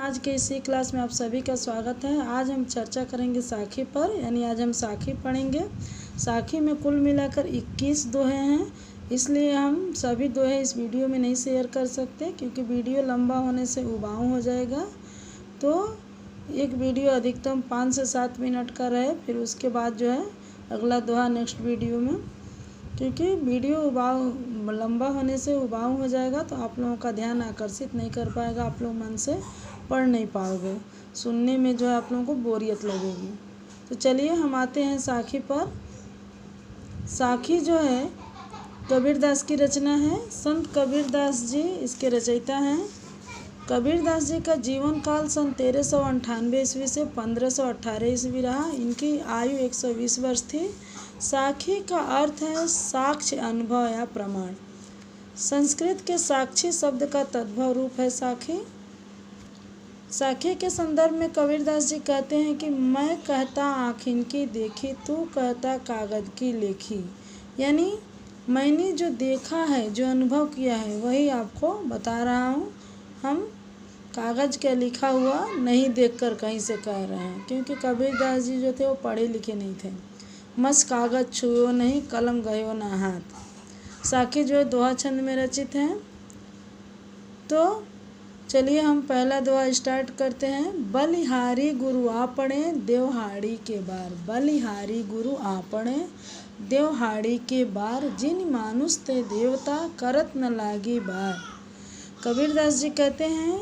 आज के इसी क्लास में आप सभी का स्वागत है। आज हम चर्चा करेंगे साखी पर, यानी आज हम साखी पढ़ेंगे। साखी में कुल मिलाकर 21 दोहे हैं, इसलिए हम सभी दोहे इस वीडियो में नहीं शेयर कर सकते क्योंकि वीडियो लंबा होने से उबाऊ हो जाएगा। तो एक वीडियो अधिकतम 5 से 7 मिनट का रहे, फिर उसके बाद जो है अगला दोहा नेक्स्ट वीडियो में, क्योंकि वीडियो लंबा होने से उबाऊ हो जाएगा तो आप लोगों का ध्यान आकर्षित नहीं कर पाएगा, आप लोग मन से पढ़ नहीं पाओगे, सुनने में जो है आप लोगों को बोरियत लगेगी। तो चलिए हम आते हैं साखी पर। साखी जो है कबीरदास की रचना है। संत कबीरदास जी इसके रचयिता हैं। कबीरदास जी का जीवन काल सन 1398 ईस्वी से 1518 ईस्वी रहा। इनकी आयु 120 वर्ष थी। साखी का अर्थ है साक्ष्य, अनुभव या प्रमाण। संस्कृत के साक्षी शब्द का तद्भव रूप है साखी। साखी के संदर्भ में कबीरदास जी कहते हैं कि मैं कहता आँख इनकी देखी, तू कहता कागज की लेखी। यानी मैंने जो देखा है, जो अनुभव किया है, वही आपको बता रहा हूँ। हम कागज़ का लिखा हुआ नहीं देखकर कहीं से कह रहे हैं, क्योंकि कबीरदास जी जो थे वो पढ़े लिखे नहीं थे। मस कागज छुओ नहीं, कलम गयो ना हाथ। साखी जो है दोहा छंद में रचित हैं। तो चलिए हम पहला दोहा स्टार्ट करते हैं। बलिहारी गुरु आपणे, देवहाड़ी के बार। बलिहारी गुरु आपणे, देवहाड़ी के बार। जिन मानुष ते देवता, करत न लागी बार। कबीरदास जी कहते हैं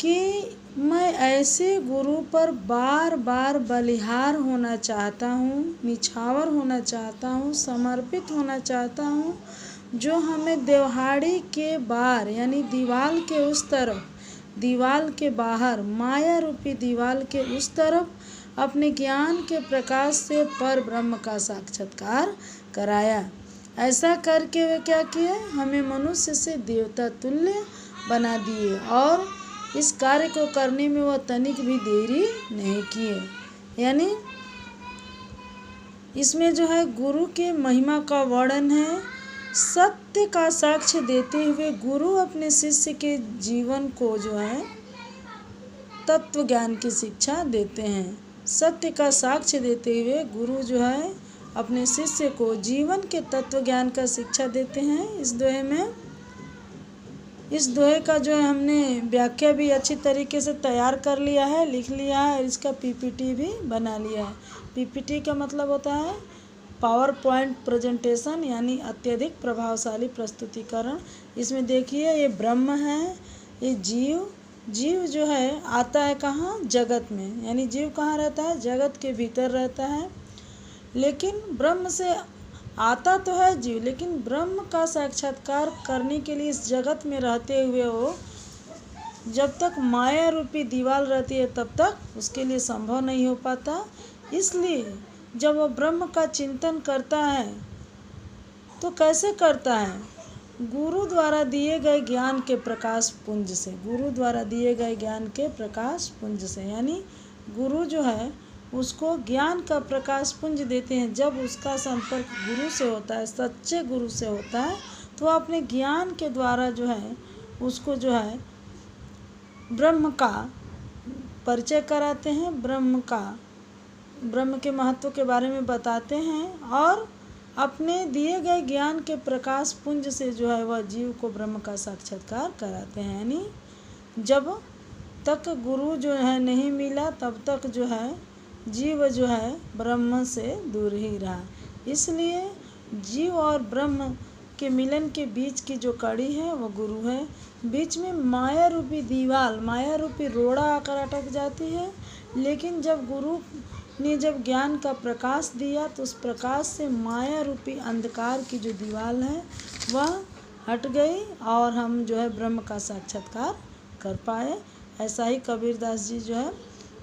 कि मैं ऐसे गुरु पर बार बार बलिहार होना चाहता हूँ, निछावर होना चाहता हूँ, समर्पित होना चाहता हूँ, जो हमें देवहाड़ी के बार यानी दीवाल के उस तरफ, दीवाल के बाहर, माया रूपी दीवाल के उस तरफ अपने ज्ञान के प्रकाश से पर ब्रह्म का साक्षात्कार कराया। ऐसा करके वे क्या किए? हमें मनुष्य से देवता तुल्य बना दिए और इस कार्य को करने में वह तनिक भी देरी नहीं किए। यानी इसमें जो है गुरु के महिमा का वर्णन है। सत्य का साक्ष्य देते हुए गुरु अपने शिष्य के जीवन को जो है तत्व ज्ञान की शिक्षा देते हैं। सत्य का साक्ष्य देते हुए गुरु जो है अपने शिष्य को जीवन के तत्व ज्ञान का शिक्षा देते हैं। इस दोहे में, इस दोहे का जो है हमने व्याख्या भी अच्छी तरीके से तैयार कर लिया है, लिख लिया है और इसका पीपीटी भी बना लिया है। पीपीटी का मतलब होता है पावर पॉइंट प्रेजेंटेशन, यानी अत्यधिक प्रभावशाली प्रस्तुतिकरण। इसमें देखिए ये ब्रह्म है, ये जीव। जीव जो है आता है कहाँ? जगत में। यानी जीव कहाँ रहता है? जगत के भीतर रहता है। लेकिन ब्रह्म से आता तो है जीव, लेकिन ब्रह्म का साक्षात्कार करने के लिए इस जगत में रहते हुए वो जब तक माया रूपी दीवार रहती है तब तक उसके लिए संभव नहीं हो पाता। इसलिए जब वो ब्रह्म का चिंतन करता है तो कैसे करता है? गुरु द्वारा दिए गए ज्ञान के प्रकाश पुंज से। गुरु द्वारा दिए गए ज्ञान के प्रकाश पुंज से, यानी गुरु जो है उसको ज्ञान का प्रकाश पुंज देते हैं। जब उसका संपर्क गुरु से होता है, सच्चे गुरु से होता है, तो अपने ज्ञान के द्वारा जो है उसको जो है ब्रह्म का परिचय कराते हैं, ब्रह्म के महत्व के बारे में बताते हैं और अपने दिए गए ज्ञान के प्रकाश पुंज से जो है वह जीव को ब्रह्म का साक्षात्कार कराते हैं। यानी जब तक गुरु जो है नहीं मिला तब तक जो है जीव जो है ब्रह्म से दूर ही रहा। इसलिए जीव और ब्रह्म के मिलन के बीच की जो कड़ी है वो गुरु है। बीच में माया रूपी दीवाल, माया रूपी रोड़ा आकर अटक जाती है, लेकिन जब गुरु ने जब ज्ञान का प्रकाश दिया तो उस प्रकाश से माया रूपी अंधकार की जो दीवाल है वह हट गई और हम जो है ब्रह्म का साक्षात्कार कर पाए। ऐसा ही कबीरदास जी जो है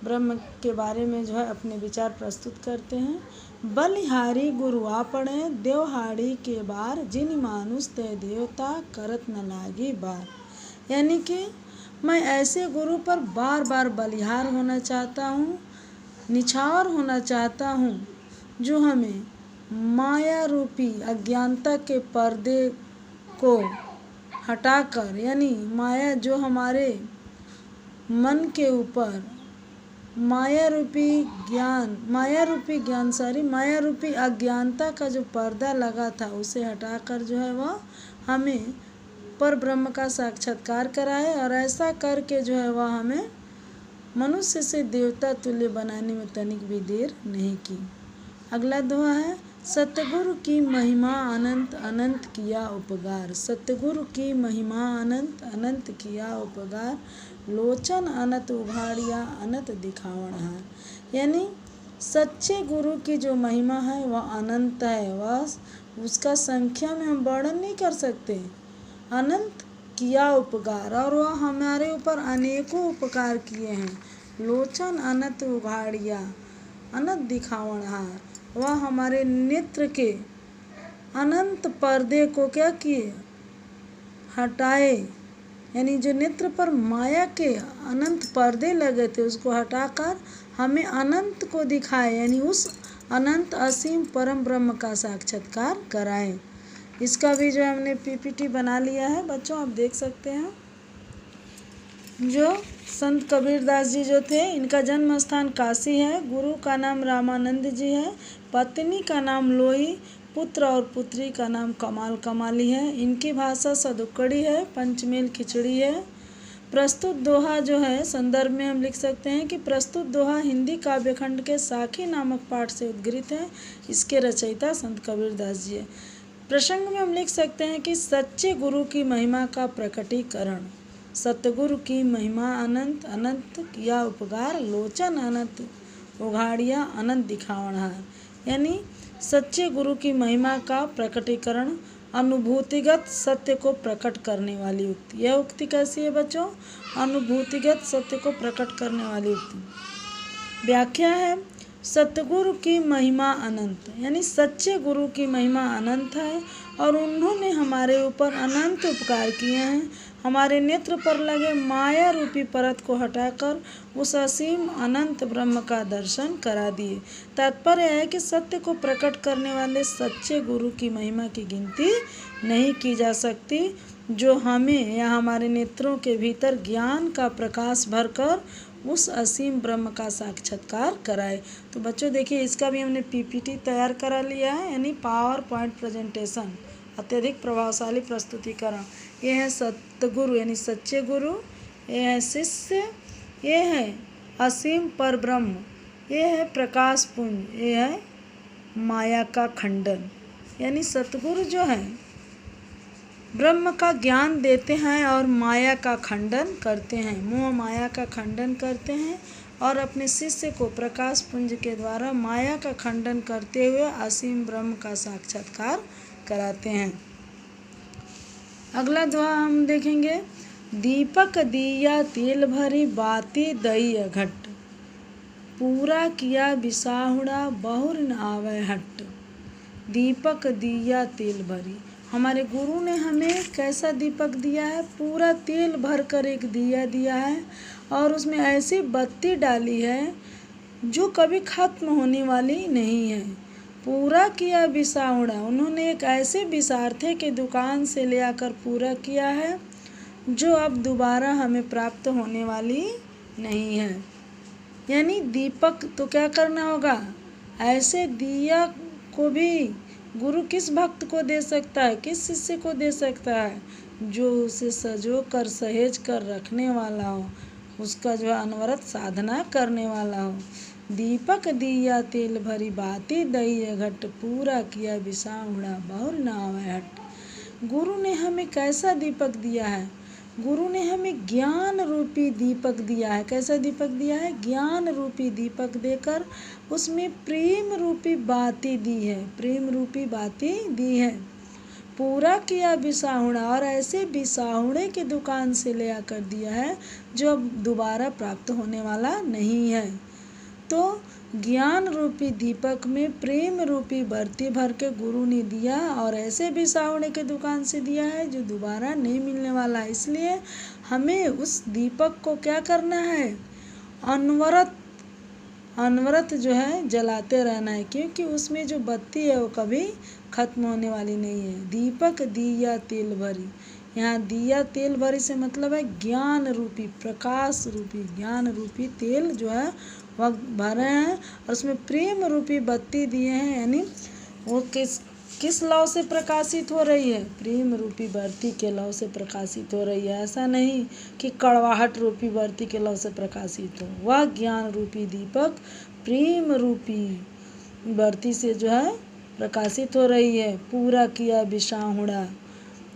ब्रह्म के बारे में जो है अपने विचार प्रस्तुत करते हैं। बलिहारी गुरु आपणे, देवहाड़ी के बार। जिन मानुष ते देवता, करत न लागी बार। यानी कि मैं ऐसे गुरु पर बार बार बलिहार होना चाहता हूँ, निछावर होना चाहता हूँ, जो हमें माया रूपी अज्ञानता के पर्दे को हटाकर, यानी माया जो हमारे मन के ऊपर माया रूपी अज्ञानता का जो पर्दा लगा था उसे हटाकर जो है वह हमें पर ब्रह्म का साक्षात्कार कराए, और ऐसा करके जो है वह हमें मनुष्य से देवता तुल्य बनाने में तनिक भी देर नहीं की। अगला दोहा है, सतगुरु की महिमा अनंत अनंत किया उपकार। सतगुरु की महिमा अनंत अनंत किया उपकार, लोचन अनंत उघाड़िया अनंत दिखावण हार। यानी सच्चे गुरु की जो महिमा है वह अनंत है, वह उसका संख्या में हम वर्णन नहीं कर सकते। अनंत किया उपकार, और वह हमारे ऊपर अनेकों उपकार किए हैं। लोचन अनंत उघाड़िया अनंत दिखावण हार, वह हमारे नेत्र के अनंत पर्दे को क्या किए, हटाए। यानी जो नेत्र पर माया के अनंत पर्दे लगे थे उसको हटाकर हमें अनंत को दिखाए, यानी उस अनंत असीम परम ब्रह्म का साक्षात्कार कराए। इसका भी जो हमने पीपीटी बना लिया है बच्चों, आप देख सकते हैं। जो संत कबीरदास जी जो थे, इनका जन्म स्थान काशी है, गुरु का नाम रामानंद जी है, पत्नी का नाम लोई, पुत्र और पुत्री का नाम कमाल कमाली है। इनकी भाषा सदुक्कड़ी है, पंचमेल खिचड़ी है। प्रस्तुत दोहा जो है संदर्भ में हम लिख सकते हैं कि प्रस्तुत दोहा हिंदी काव्यखंड के साखी नामक पाठ से उद्गृत है। इसके रचयिता संत कबीरदास जी है। प्रसंग में हम लिख सकते हैं कि सच्चे गुरु की महिमा का प्रकटीकरण। सतगुरु की महिमा अनंत अनंत किया उपकार, लोचन अनंत उघाड़िया अनंत दिखावण हार। यानी सच्चे गुरु की महिमा का प्रकटीकरण, अनुभूतिगत सत्य को प्रकट करने वाली उक्ति। यह उक्ति कैसी है बच्चों? अनुभूतिगत सत्य को प्रकट करने वाली उक्ति। व्याख्या है, सतगुरु की महिमा अनंत, यानी सच्चे गुरु की महिमा अनंत है और उन्होंने हमारे ऊपर अनंत उपकार किए हैं। हमारे नेत्र पर लगे माया रूपी परत को हटाकर उस असीम अनंत ब्रह्म का दर्शन करा दिए। तात्पर्य है कि सत्य को प्रकट करने वाले सच्चे गुरु की महिमा की गिनती नहीं की जा सकती, जो हमें या हमारे नेत्रों के भीतर ज्ञान का प्रकाश भरकर उस असीम ब्रह्म का साक्षात्कार कराए। तो बच्चों देखिए, इसका भी हमने पीपीटी तैयार करा लिया है, यानी पावर पॉइंट प्रेजेंटेशन, अत्यधिक प्रभावशाली प्रस्तुतिकरण। ये है सतगुरु यानी सच्चे गुरु, ये है शिष्य, ये है असीम पर ब्रह्म, ये है प्रकाश पुंज, ये है माया का खंडन। यानी सतगुरु जो है ब्रह्म का ज्ञान देते हैं और माया का खंडन करते हैं, मोह माया का खंडन करते हैं और अपने शिष्य को प्रकाश पुंज के द्वारा माया का खंडन करते हुए असीम ब्रह्म का साक्षात्कार कराते हैं। अगला दोहा हम देखेंगे, दीपक दिया तेल भरी बाती दई घट, पूरा किया बिसाहुड़ा बहुर न आवे हट। दीपक दिया तेल भरी, हमारे गुरु ने हमें कैसा दीपक दिया है? पूरा तेल भर कर एक दिया दिया है और उसमें ऐसी बत्ती डाली है जो कभी खत्म होने वाली नहीं है। पूरा किया बिसाहुड़ा, उन्होंने एक ऐसे बिसारथे के दुकान से ले आकर पूरा किया है जो अब दोबारा हमें प्राप्त होने वाली नहीं है। यानी दीपक तो क्या करना होगा? ऐसे दिया को भी गुरु किस भक्त को दे सकता है, किस शिष्य को दे सकता है? जो उसे सजो कर सहेज कर रखने वाला हो, उसका जो अनवरत साधना करने वाला हो। दीपक दिया तेल भरी बाती दई घट, पूरा किया बिसाहुड़ा बहुर न आवे हट। गुरु ने हमें कैसा दीपक दिया है? गुरु ने हमें ज्ञान रूपी दीपक दिया है। कैसा दीपक दिया है? ज्ञान रूपी दीपक देकर उसमें प्रेम रूपी बाती दी है, प्रेम रूपी बाती दी है। पूरा किया बिसाहुड़ा, और ऐसे बिसाहुड़े की दुकान से ले आकर दिया है जो अब दोबारा प्राप्त होने वाला नहीं है। तो ज्ञान रूपी दीपक में प्रेम रूपी बर्ती भर के गुरु ने दिया और ऐसे बिसाहुड़े के दुकान से दिया है जो दोबारा नहीं मिलने वाला। इसलिए हमें उस दीपक को क्या करना है? अनवरत जो है जलाते रहना है, क्योंकि उसमें जो बत्ती है वो कभी खत्म होने वाली नहीं है। दीपक दिया तेल भरी, यहाँ दिया तेल भरी से मतलब है ज्ञान रूपी, प्रकाश रूपी, ज्ञान रूपी तेल जो है वह भरे हैं और उसमें प्रेम रूपी बत्ती दिए हैं। यानी वो किस लौ से प्रकाशित हो रही है? प्रेम रूपी बत्ती के लौ से प्रकाशित हो रही है। ऐसा नहीं कि कड़वाहट रूपी बत्ती के लौ से प्रकाशित हो। वह ज्ञान रूपी दीपक प्रेम रूपी बत्ती से जो है प्रकाशित हो रही है। पूरा किया विसाहुड़ा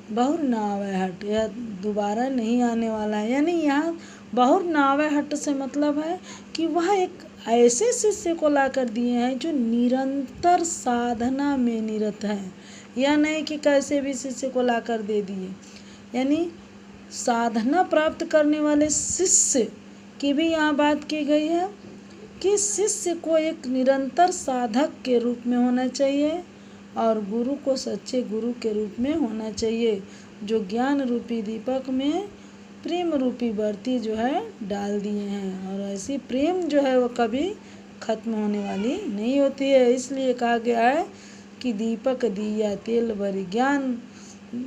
बहुर न आवे हट, यह दोबारा नहीं आने वाला है। यानी यहाँ बहुर न आवे हट से मतलब है कि वह एक ऐसे शिष्य को ला कर दिए हैं जो निरंतर साधना में निरत है। यह नहीं कि कैसे भी शिष्य को ला कर दे दिए। यानी साधना प्राप्त करने वाले शिष्य की भी यहाँ बात की गई है कि शिष्य को एक निरंतर साधक के रूप में होना चाहिए और गुरु को सच्चे गुरु के रूप में होना चाहिए, जो ज्ञान रूपी दीपक में प्रेम रूपी बत्ती जो है डाल दिए हैं। और ऐसी प्रेम जो है वो कभी खत्म होने वाली नहीं होती है। इसलिए कहा गया है कि दीपक दिया तेल भरी, ज्ञान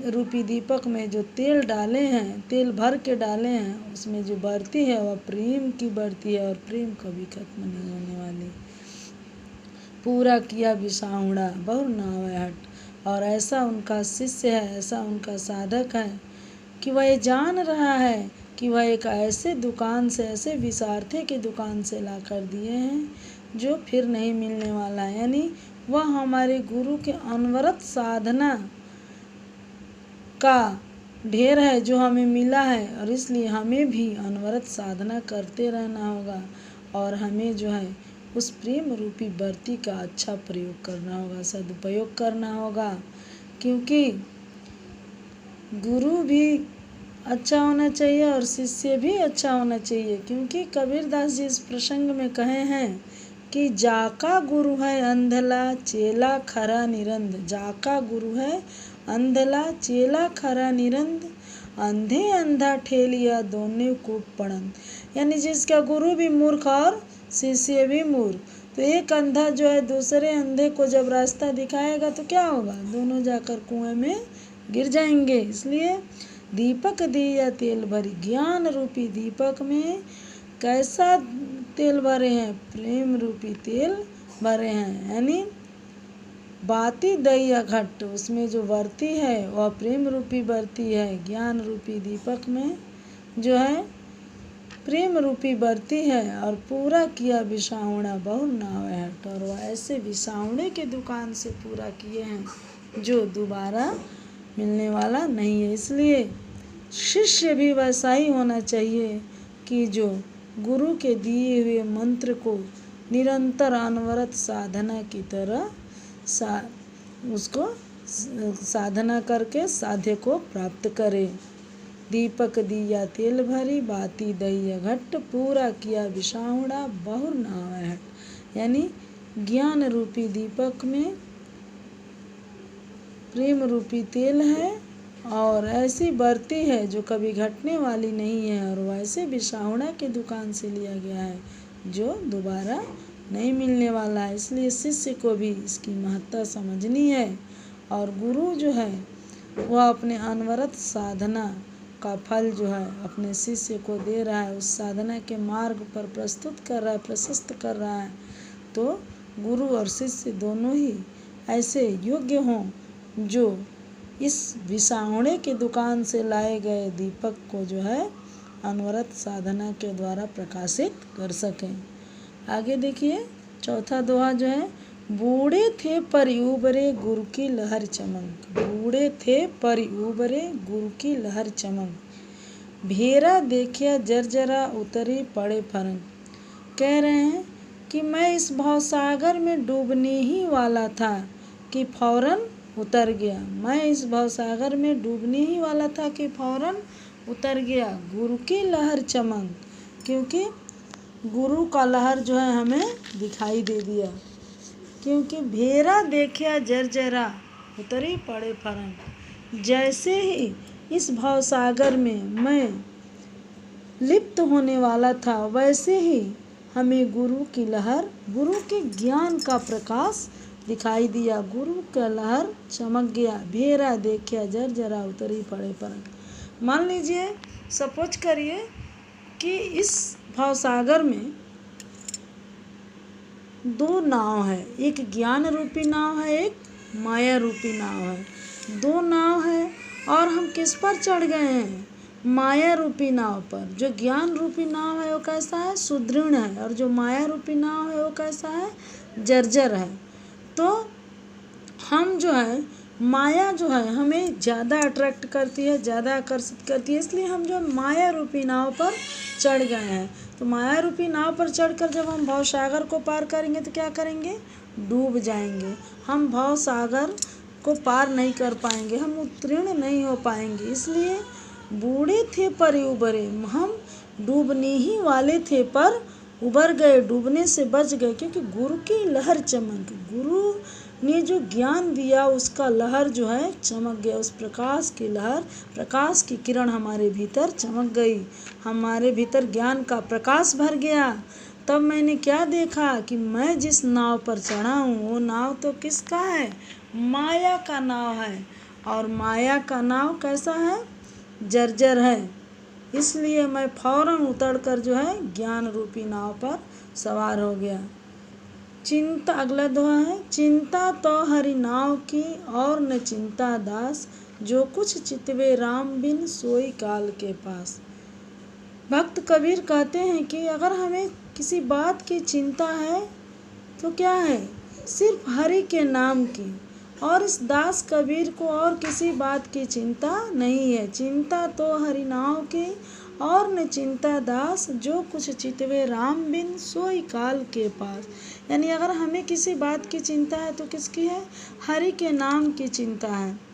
रूपी दीपक में जो तेल डाले हैं, तेल भर के डाले हैं, उसमें जो बत्ती है वह प्रेम की बत्ती है और प्रेम कभी खत्म नहीं होने वाली। पूरा किया विसाहुड़ा बहुर न आवे हट। और ऐसा उनका शिष्य है, ऐसा उनका साधक है कि वह ये जान रहा है कि वह एक ऐसे दुकान से, ऐसे विसारथे की दुकान से ला कर दिए हैं जो फिर नहीं मिलने वाला है। यानी वह हमारे गुरु के अनवरत साधना का ढेर है जो हमें मिला है और इसलिए हमें भी अनवरत साधना करते रहना होगा और हमें जो है उस प्रेम रूपी बत्ती का अच्छा प्रयोग करना होगा, सदुपयोग करना होगा। क्योंकि गुरु भी अच्छा होना चाहिए और शिष्य भी अच्छा होना चाहिए। क्योंकि कबीरदास जी इस प्रसंग में कहे हैं कि जाका गुरु है अंधला चेला खरा निरंद। जाका गुरु है अंधला चेला खरा निरंद, अंधे अंधा ठेलिया दोनों को पड़न। यानी जिसका गुरु भी मूर्ख और शिष्य भी मूर्ख, तो एक अंधा जो है दूसरे अंधे को जब रास्ता दिखाएगा तो क्या होगा? दोनों जाकर कुएं में गिर जाएंगे। इसलिए दीपक दिया तेल भरी, ज्ञान रूपी दीपक में कैसा तेल भरे हैं? प्रेम रूपी तेल भरे हैं। यानी बाती दया घट, उसमें जो बरती है वह प्रेम रूपी बरती है। ज्ञान रूपी दीपक में जो है प्रेम रूपी बरती है। और पूरा किया विसाहुड़ा बहुर न आवे हट, और वह ऐसे विसाहुड़े के दुकान से पूरा किए हैं जो दोबारा मिलने वाला नहीं है। इसलिए शिष्य भी वैसा ही होना चाहिए कि जो गुरु के दिए हुए मंत्र को निरंतर अनवरत साधना की तरह उसको साधना करके साध्य को प्राप्त करे। दीपक दिया तेल भरी, बाती दहिया घट, पूरा किया विसाहुड़ा बहुर न आवे हट। यानी ज्ञान रूपी दीपक में प्रेम रूपी तेल है और ऐसी बरती है जो कभी घटने वाली नहीं है और वैसे विसाहुड़ा की दुकान से लिया गया है जो दोबारा नहीं मिलने वाला है। इसलिए शिष्य को भी इसकी महत्ता समझनी है और गुरु जो है वह अपने अनवरत साधना का फल जो है अपने शिष्य को दे रहा है, उस साधना के मार्ग पर प्रस्तुत कर रहा है, प्रशस्त कर रहा है। तो गुरु और शिष्य दोनों ही ऐसे योग्य हों जो इस विसाहुड़े की दुकान से लाए गए दीपक को जो है अनवरत साधना के द्वारा प्रकाशित कर सकें। आगे देखिए चौथा दोहा जो है, बूढ़े थे पर उबरे गुरु की लहर चमक। बूढ़े थे पर उबरे गुरु की लहर चमक, भेरा देखिया जर्जरा उतरी पड़े फरंग। कह रहे हैं कि मैं इस भवसागर में डूबने ही वाला था कि फौरन उतर गया। मैं इस भवसागर में डूबने ही वाला था कि फौरन उतर गया। गुरु की लहर चमक, क्योंकि गुरु का लहर जो है हमें दिखाई दे दिया। क्योंकि भेरा देखिया जर्जरा उतरी पड़े फरंग, जैसे ही इस भवसागर में मैं लिप्त होने वाला था वैसे ही हमें गुरु की लहर, गुरु के ज्ञान का प्रकाश दिखाई दिया। गुरु का लहर चमक गया। भेरा देखिया जर्जरा उतरी पड़े फरंग, मान लीजिए, सपोज करिए कि इस भवसागर में दो नाव है, एक ज्ञान रूपी नाव है, एक माया रूपी नाव है। दो नाव है और हम किस पर चढ़ गए हैं? माया रूपी नाव पर। जो ज्ञान रूपी नाव है वो कैसा है? सुदृढ़ है, और जो माया रूपी नाव है वो कैसा है? जर्जर है। तो हम जो है, माया जो है हमें ज़्यादा अट्रैक्ट करती है, ज़्यादा आकर्षित करती है, इसलिए हम जो माया रूपी नाव पर चढ़ गए हैं। तो माया रूपी नाव पर चढ़कर जब हम भव सागर को पार करेंगे तो क्या करेंगे? डूब जाएंगे। हम भव सागर को पार नहीं कर पाएंगे, हम उत्तीर्ण नहीं हो पाएंगे। इसलिए बूढ़े थे पर उबरे, हम डूबने ही वाले थे पर उबर गए, डूबने से बच गए, क्योंकि गुरु की लहर चमक, गुरु ने जो ज्ञान दिया उसका लहर जो है चमक गया। उस प्रकाश की लहर, प्रकाश की किरण हमारे भीतर चमक गई, हमारे भीतर ज्ञान का प्रकाश भर गया। तब मैंने क्या देखा कि मैं जिस नाव पर चढ़ा हूँ वो नाव तो किसका है? माया का नाव है। और माया का नाव कैसा है? जर्जर है। इसलिए मैं फौरन उतरकर जो है ज्ञान रूपी नाव पर सवार हो गया। चिंता, अगला दोहा है, चिंता तो हरि नाव की और न चिंता दास, जो कुछ चितवे राम बिन सोई काल के पास। भक्त कबीर कहते हैं कि अगर हमें किसी बात की चिंता है तो क्या है? सिर्फ हरि के नाम की। और इस दास कबीर को और किसी बात की चिंता नहीं है। चिंता तो हरि नाव की और न चिंता दास, जो कुछ चितवे राम बिन सोई काल के पास। यानी अगर हमें किसी बात की चिंता है तो किसकी है? हरि के नाम की चिंता है।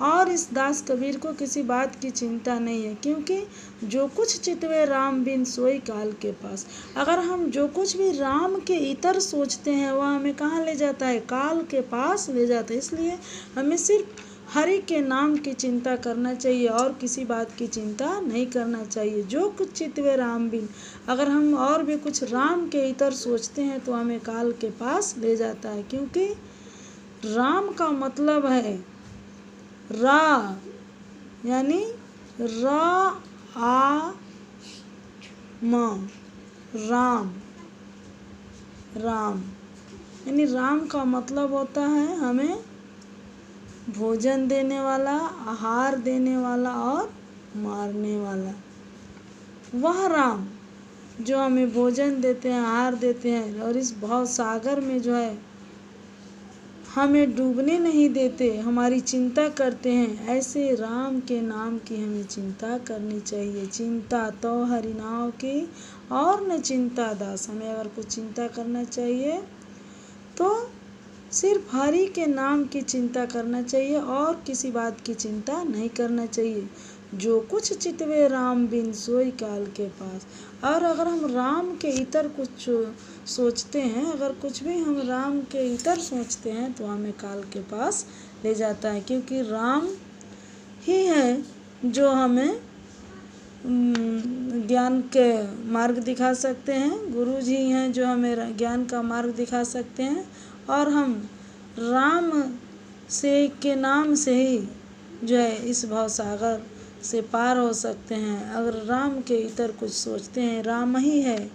और इस दास कबीर को किसी बात की चिंता नहीं है, क्योंकि जो कुछ चितवे राम बिन सोई काल के पास। अगर हम जो कुछ भी राम के इतर सोचते हैं वह हमें कहाँ ले जाता है? काल के पास ले जाता है। इसलिए हमें सिर्फ हरि के नाम की चिंता करना चाहिए और किसी बात की चिंता नहीं करना चाहिए। जो कुछ चितवे राम बिन, अगर हम और भी कुछ राम के इतर सोचते हैं तो हमें काल के पास ले जाता है, क्योंकि राम का मतलब है रा, यानी रा आ म, राम। राम यानी राम का मतलब होता है हमें भोजन देने वाला, आहार देने वाला और मारने वाला। वह राम जो हमें भोजन देते हैं, आहार देते हैं, और इस भव सागर में जो है हमें डूबने नहीं देते, हमारी चिंता करते हैं, ऐसे राम के नाम की हमें चिंता करनी चाहिए। चिंता तो हरि नाम की और न चिंता दास। हमें अगर कुछ चिंता करना चाहिए तो सिर्फ हरि के नाम की चिंता करना चाहिए और किसी बात की चिंता नहीं करना चाहिए। जो कुछ चितवे राम बिन सोई काल के पास। और अगर हम राम के इतर कुछ सोचते हैं, अगर कुछ भी हम राम के इतर सोचते हैं तो हमें काल के पास ले जाता है, क्योंकि राम ही है जो हमें ज्ञान के मार्ग दिखा सकते हैं। गुरु जी हैं जो हमें ज्ञान का मार्ग दिखा सकते हैं, और हम राम से के नाम से ही जो है इस भवसागर से पार हो सकते हैं। अगर राम के इतर कुछ सोचते हैं, राम ही है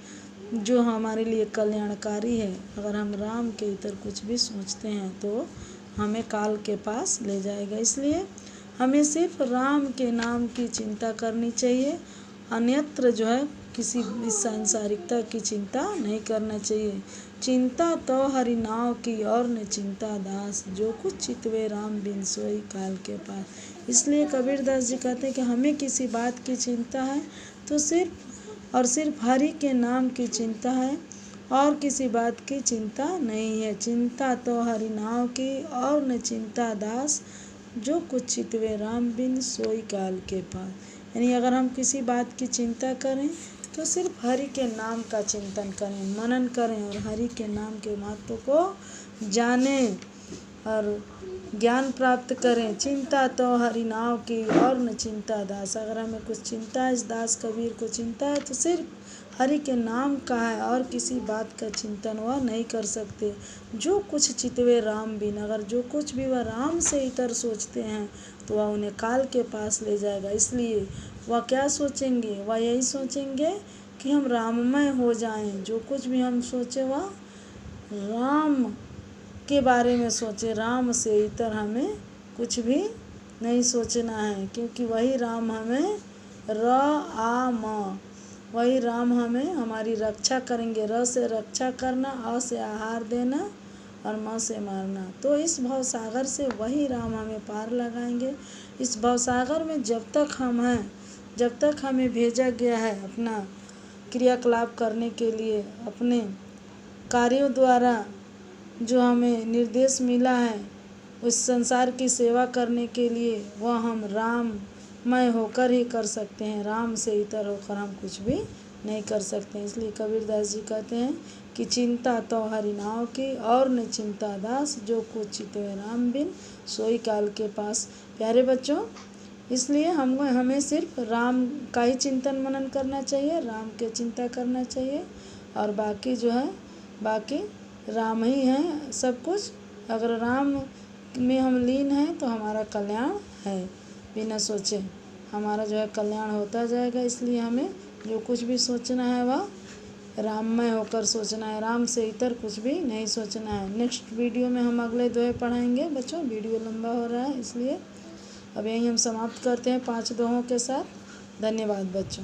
जो हमारे लिए कल्याणकारी है। अगर हम राम के इतर कुछ भी सोचते हैं तो हमें काल के पास ले जाएगा। इसलिए हमें सिर्फ राम के नाम की चिंता करनी चाहिए, अन्यत्र जो है किसी इस सांसारिकता की चिंता नहीं करना चाहिए। चिंता तो हरि नाव की और न चिंता दास, जो कुछ चितवे राम बिन सोई काल के पास। इसलिए कबीर दास जी कहते हैं कि हमें किसी बात की चिंता है तो सिर्फ और सिर्फ हरि के नाम की चिंता है और किसी बात की चिंता नहीं है। चिंता तो हरि नाव की और न चिंता दास, जो कुछ चितवे राम बिन सोई काल के पास। यानी अगर हम किसी बात की चिंता करें तो सिर्फ हरि के नाम का चिंतन करें, मनन करें और हरि के नाम के महत्व को जानें और ज्ञान प्राप्त करें। चिंता तो हरि नाव की और न चिंता दास। अगर हमें कुछ चिंता है, इस दास कबीर को चिंता है, तो सिर्फ हरि के नाम का है और किसी बात का चिंतन वह नहीं कर सकते। जो कुछ चितवे राम बिन, अगर जो कुछ भी वह राम से इतर सोचते हैं तो वह उन्हें काल के पास ले जाएगा। इसलिए वह क्या सोचेंगे, वह यही सोचेंगे कि हम राममय हो जाएं। जो कुछ भी हम सोचे वह राम के बारे में सोचे, राम से इतर हमें कुछ भी नहीं सोचना है, क्योंकि वही राम हमें वही राम हमें हमारी रक्षा करेंगे। र से रक्षा करना, अ से आहार देना और म से मारना। तो इस भवसागर से वही राम हमें पार लगाएंगे। इस भवसागर में जब तक हम हैं, जब तक हमें भेजा गया है अपना क्रियाकलाप करने के लिए, अपने कार्यों द्वारा जो हमें निर्देश मिला है उस संसार की सेवा करने के लिए, वह हम राममय होकर ही कर सकते हैं। राम से इतर होकर हम कुछ भी नहीं कर सकते। इसलिए कबीरदास जी कहते हैं कि चिंता तो हरि नाव की और न चिंता दास, जो कुछ चितवे राम बिन सोई काल के पास। प्यारे बच्चों, इसलिए हमें सिर्फ राम का ही चिंतन मनन करना चाहिए, राम के चिंता करना चाहिए, और बाकी जो है बाकी राम ही हैं सब कुछ। अगर राम में हम लीन हैं तो हमारा कल्याण है, बिना सोचे हमारा जो है कल्याण होता जाएगा। इसलिए हमें जो कुछ भी सोचना है वह राममय होकर सोचना है, राम से इतर कुछ भी नहीं सोचना है। नेक्स्ट वीडियो में हम अगले दोहे पढ़ाएंगे बच्चों। वीडियो लंबा हो रहा है, इसलिए अब यहीं हम समाप्त करते हैं 5 दोहों के साथ। धन्यवाद बच्चों।